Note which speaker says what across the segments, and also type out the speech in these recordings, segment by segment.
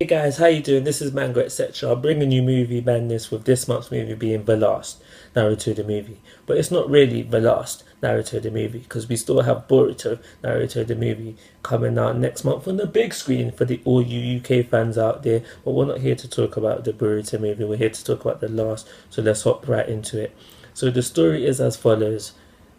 Speaker 1: Guys, how you doing? This is Manga, etc. I'm bringing you movie madness with this month's movie being the last Naruto the movie. But it's not really the last Naruto the movie because we still have Boruto Naruto the movie coming out next month on the big screen for the all you UK fans out there. But we're not here to talk about the Boruto movie, we're here to talk about the last. So let's hop right into it. So the story is as follows.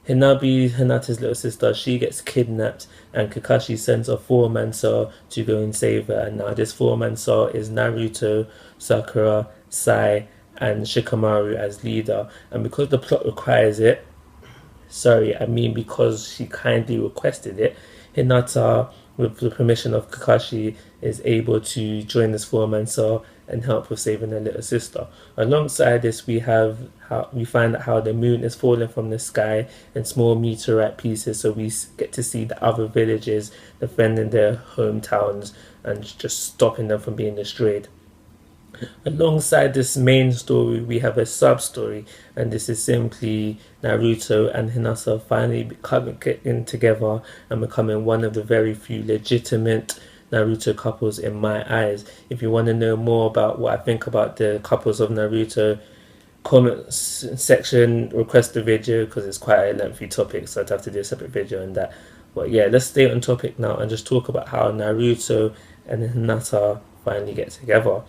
Speaker 1: Hinabi, Hinata's little sister, she gets kidnapped and Kakashi sends a four-man cell to go and save her. And now this four-man cell is Naruto, Sakura, Sai and Shikamaru as leader. And because the plot requires it, because she kindly requested it, Hinata, with the permission of Kakashi, is able to join this four-man cell and help with saving her little sister. Alongside this, we find out how the moon is falling from the sky in small meteorite pieces, so we get to see the other villages defending their hometowns and just stopping them from being destroyed. Alongside this main story, we have a sub-story, and this is simply Naruto and Hinata finally getting together and becoming one of the very few legitimate Naruto couples in my eyes. If you want to know more about what I think about the couples of Naruto, comment section, request the video because it's quite a lengthy topic, so I'd have to do a separate video on that. But yeah, let's stay on topic now and just talk about how Naruto and Hinata finally get together.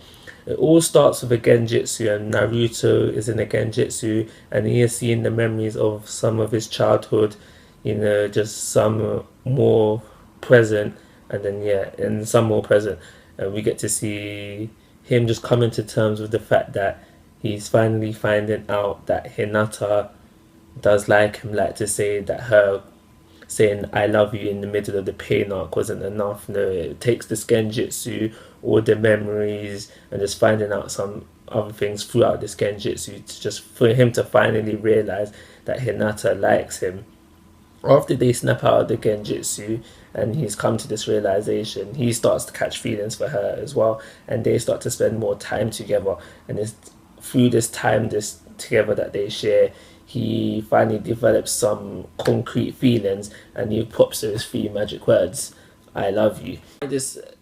Speaker 1: It all starts with a genjutsu, and Naruto is in a genjutsu and he is seeing the memories of some of his childhood, just some more present, and then and some more present. And we get to see him just coming to terms with the fact that he's finally finding out that Hinata does like him, like to say that her saying I love you in the middle of the pain arc wasn't enough. No, it takes the genjutsu, all the memories, and just finding out some other things throughout this genjutsu to just for him to finally realize that Hinata likes him. After they snap out of the genjutsu and he's come to this realization, he starts to catch feelings for her as well, and they start to spend more time together. And it's through this time together that they share, he finally develops some concrete feelings and he pops those three magic words, I love you.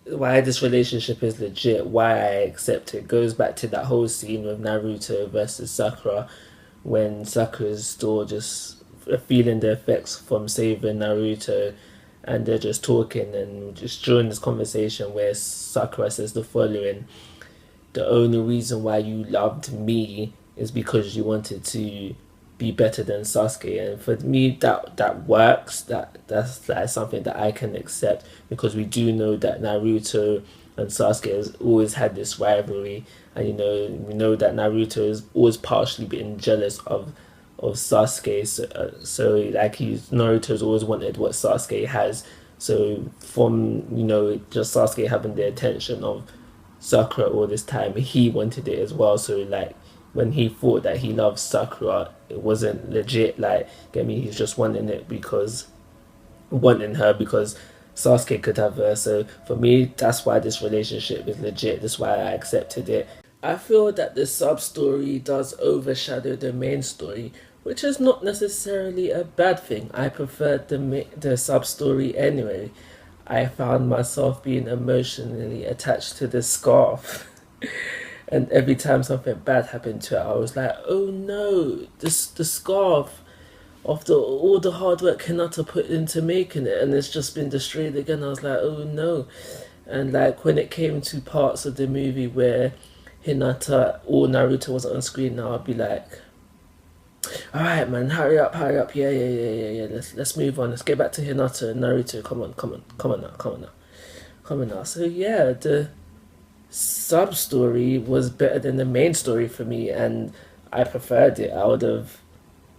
Speaker 1: Why this relationship is legit, why I accept it, goes back to that whole scene with Naruto versus Sakura, when Sakura's still just feeling the effects from saving Naruto, and they're just talking, and just during this conversation where Sakura says the following: the only reason why you loved me is because you wanted to be better than Sasuke. And for me, that works. That's like something that I can accept, because we do know that Naruto and Sasuke has always had this rivalry, and we know that Naruto has always partially been jealous of Sasuke. So like Naruto's always wanted what Sasuke has. So from just Sasuke having the attention of Sakura all this time, he wanted it as well. So like when he thought that he loved Sakura, it wasn't legit. Like, get me? He's just wanting her because Sasuke could have her. So for me, that's why this relationship is legit. That's why I accepted it. I feel that the sub story does overshadow the main story, which is not necessarily a bad thing. I preferred the sub story anyway. I found myself being emotionally attached to the scarf. And every time something bad happened to it, I was like, oh no, the scarf, after all the hard work Hinata put into making it, and it's just been destroyed again. I was like, oh no. And like when it came to parts of the movie where Hinata or Naruto wasn't on screen, now I'd be like, alright man, hurry up, yeah, let's move on, let's get back to Hinata and Naruto, come on now. So yeah, the sub story was better than the main story for me, and I preferred it. If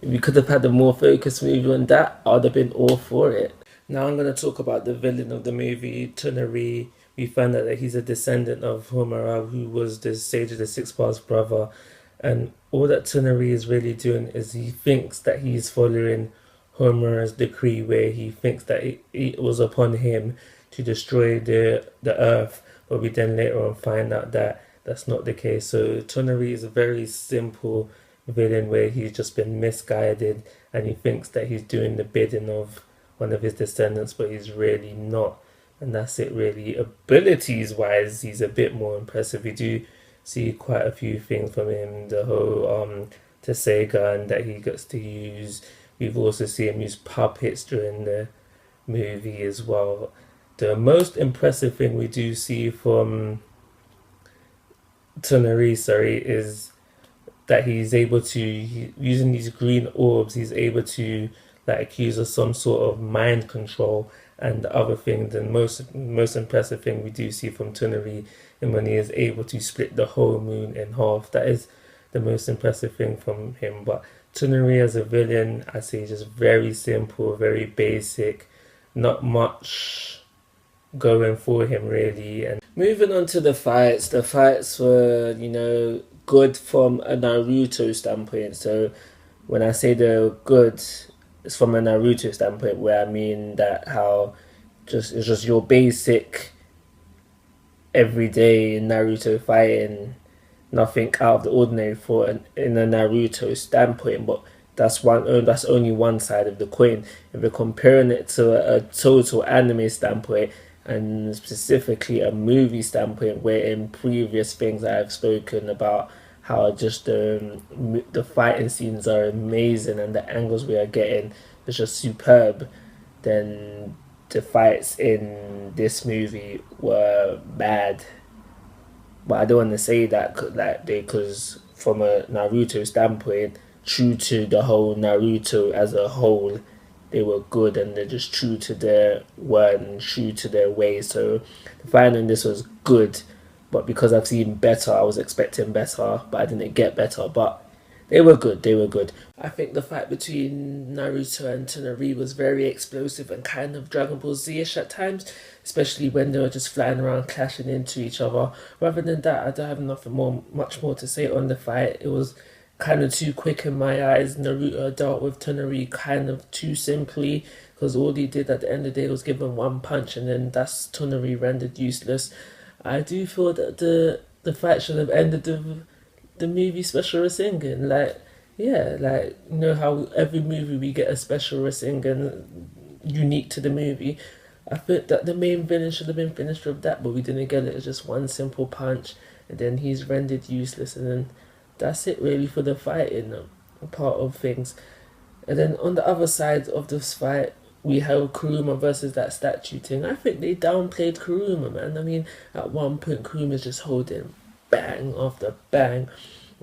Speaker 1: we could have had a more focused movie on that, I would have been all for it. Now I'm going to talk about the villain of the movie, Tonari. We find out that he's a descendant of Homura, who was the Sage of the Six Paths brother, and all that Tonari is really doing is he thinks that he's following Homura's decree, where he thinks that it was upon him to destroy the earth. But we then later on find out that that's not the case. So Tonari is a very simple villain where he's just been misguided and he thinks that he's doing the bidding of one of his descendants, but he's really not. and that's it really. Abilities wise, he's a bit more impressive. We do see quite a few things from him. The whole Tesei gun that he gets to use. We've also seen him use puppets during the movie as well. The most impressive thing we do see from Tonari, sorry, is that he's able to, using these green orbs, he's able to like use of some sort of mind control and other things. The most impressive thing we do see from Tonari, and when he is able to split the whole moon in half, that is the most impressive thing from him. But Tonari as a villain, I say just very simple, very basic, not much going for him really. And moving on to the fights were, good from a Naruto standpoint. So when I say they're good, it's from a Naruto standpoint, where I mean that how it's just your basic everyday Naruto fighting, nothing out of the ordinary for in a Naruto standpoint. But that's only one side of the coin. If we're comparing it to a total anime standpoint, and specifically a movie standpoint, where in previous things I've spoken about how just the fighting scenes are amazing and the angles we are getting is just superb, then the fights in this movie were bad. But I don't want to say that because from a Naruto standpoint, true to the whole Naruto as a whole, they were good and they're just true to their word and true to their way. So the final in this was good, but because I've seen better, I was expecting better, but I didn't get better. But they were good. They were good. I think the fight between Naruto and Tonari was very explosive and kind of Dragon Ball Z-ish at times, especially when they were just flying around clashing into each other. Rather than that, I don't have much more to say on the fight. It was kind of too quick in my eyes. Naruto dealt with Tonari kind of too simply, because all he did at the end of the day was give him one punch, and then that's Tonari rendered useless. I do feel that the fight should have ended with the movie special Rasengan. How every movie we get a special Rasengan unique to the movie. I think that the main villain should have been finished with that, but we didn't get it. It's just one simple punch, and then he's rendered useless, and then that's it really for the fighting part of things. And then on the other side of this fight, we have Kuruma versus that statue thing. I think they downplayed Kuruma, man. I mean, at one point, Kuruma's just holding bang after bang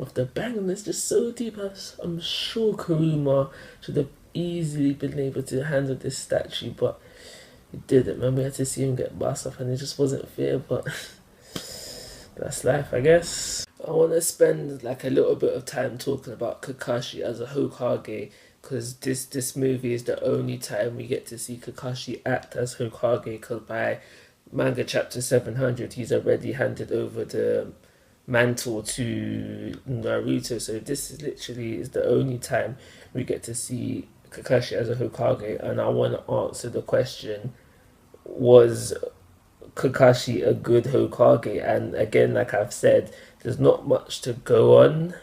Speaker 1: after bang, and it's just so deep. I'm sure Kuruma should have easily been able to handle this statue, but he didn't, man. We had to see him get bust off, and it just wasn't fair, but that's life, I guess. I want to spend like a little bit of time talking about Kakashi as a Hokage, because this movie is the only time we get to see Kakashi act as Hokage, because by manga chapter 700 he's already handed over the mantle to Naruto. So this is literally the only time we get to see Kakashi as a Hokage, and I want to answer the question: was Kakashi a good Hokage? And again, like I've said, there's not much to go on,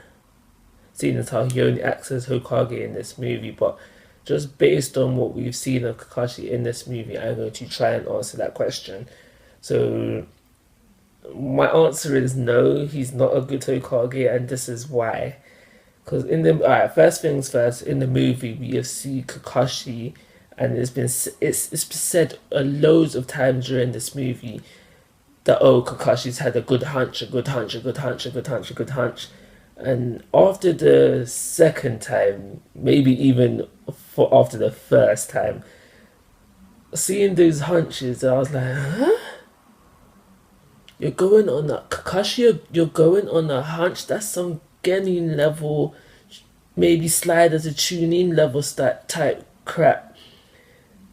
Speaker 1: seeing as how he only acts as Hokage in this movie. But just based on what we've seen of Kakashi in this movie, I'm going to try and answer that question. So my answer is no, he's not a good Hokage, and this is why. Because first things first, in the movie we see Kakashi, and it's said loads of times during this movie that Kakashi's had a good hunch, a good hunch, a good hunch, a good hunch, a good hunch. And after the second time, maybe even after the first time, seeing those hunches, I was like, huh? You're going on a Kakashi, you're going on a hunch? That's some Genin level, maybe slide as a tune-in level type crap.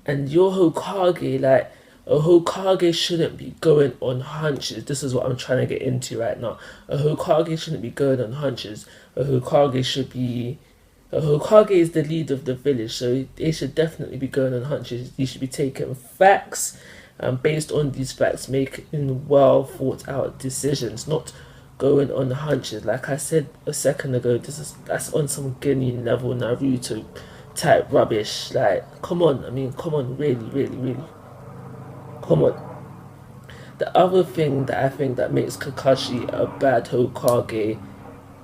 Speaker 1: And you're Hokage, like, a Hokage shouldn't be going on hunches. This is what I'm trying to get into right now. A Hokage shouldn't be going on hunches. A Hokage is the leader of the village, so they should definitely be going on hunches. You should be taking facts, and based on these facts, making well thought out decisions, not going on hunches. Like I said a second ago, that's on some Guinean level Naruto type rubbish. Like, come on, really, really, really. Come on. The other thing that I think that makes Kakashi a bad Hokage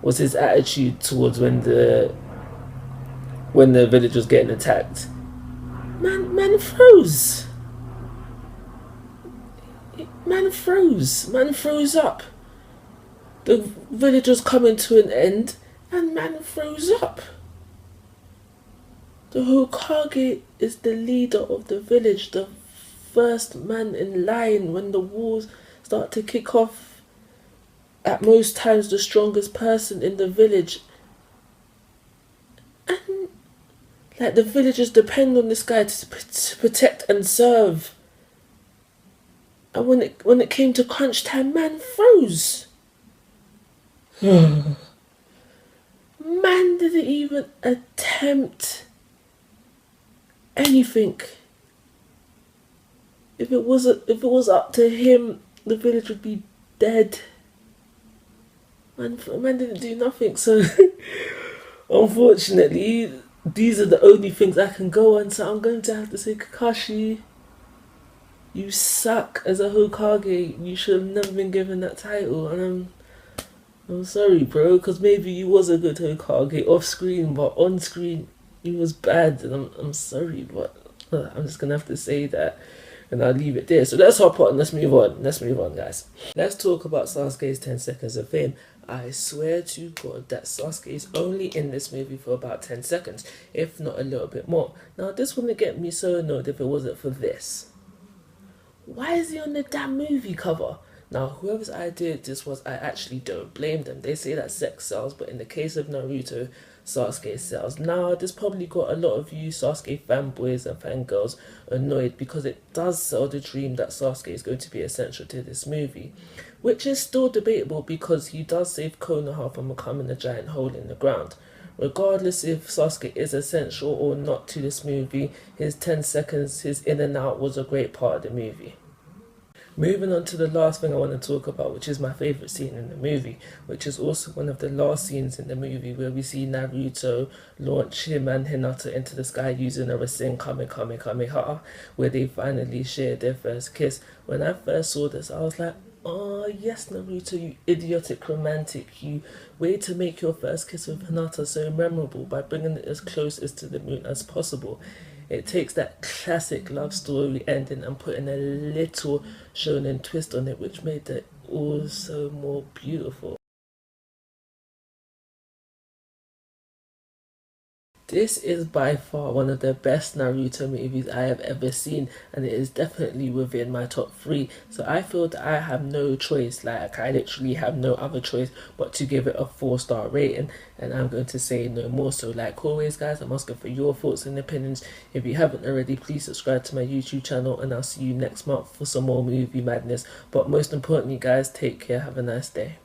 Speaker 1: was his attitude towards when the village was getting attacked. Man froze. Man froze up. The village was coming to an end, and man froze up. The Hokage is the leader of the village, the first man in line when the wars start to kick off. At most times, the strongest person in the village. And, like, the villagers depend on this guy to protect and serve. And when it came to crunch time, man froze. Man didn't even attempt anything. If it was up to him, the village would be dead. Man didn't do nothing. So unfortunately, these are the only things I can go on. So I'm going to have to say, Kakashi, you suck as a Hokage. You should have never been given that title. And I'm sorry, bro, because maybe you was a good Hokage off screen, but on screen you was bad. And I'm sorry, but I'm just gonna have to say that, and I'll leave it there. So let's hop on. Let's move on, guys. Let's talk about Sasuke's 10 seconds of fame. I swear to God that Sasuke is only in this movie for about 10 seconds, if not a little bit more. Now, this wouldn't get me so annoyed if it wasn't for this. Why is he on the damn movie cover? Now, whoever's idea this was, I actually don't blame them. They say that sex sells, but in the case of Naruto, Sasuke sells. Now, this probably got a lot of you Sasuke fanboys and fangirls annoyed because it does sell the dream that Sasuke is going to be essential to this movie, which is still debatable because he does save Konoha from becoming a giant hole in the ground. Regardless if Sasuke is essential or not to this movie, his 10 seconds, his in and out was a great part of the movie. Moving on to the last thing I want to talk about, which is my favourite scene in the movie, which is also one of the last scenes in the movie where we see Naruto launch him and Hinata into the sky using a Rasen Kamehameha, where they finally shared their first kiss. When I first saw this, I was like, oh yes, Naruto, you idiotic romantic, you way to make your first kiss with Hinata so memorable by bringing it as close as to the moon as possible. It takes that classic love story ending and putting a little shonen twist on it, which made it also more beautiful. This is by far one of the best Naruto movies I have ever seen, and it is definitely within my top 3. So I feel that I have no choice, like I literally have no other choice but to give it a 4-star rating, and I'm going to say no more. So like always, guys, I'm asking for your thoughts and opinions. If you haven't already, please subscribe to my YouTube channel, and I'll see you next month for some more movie madness. But most importantly, guys, take care, have a nice day.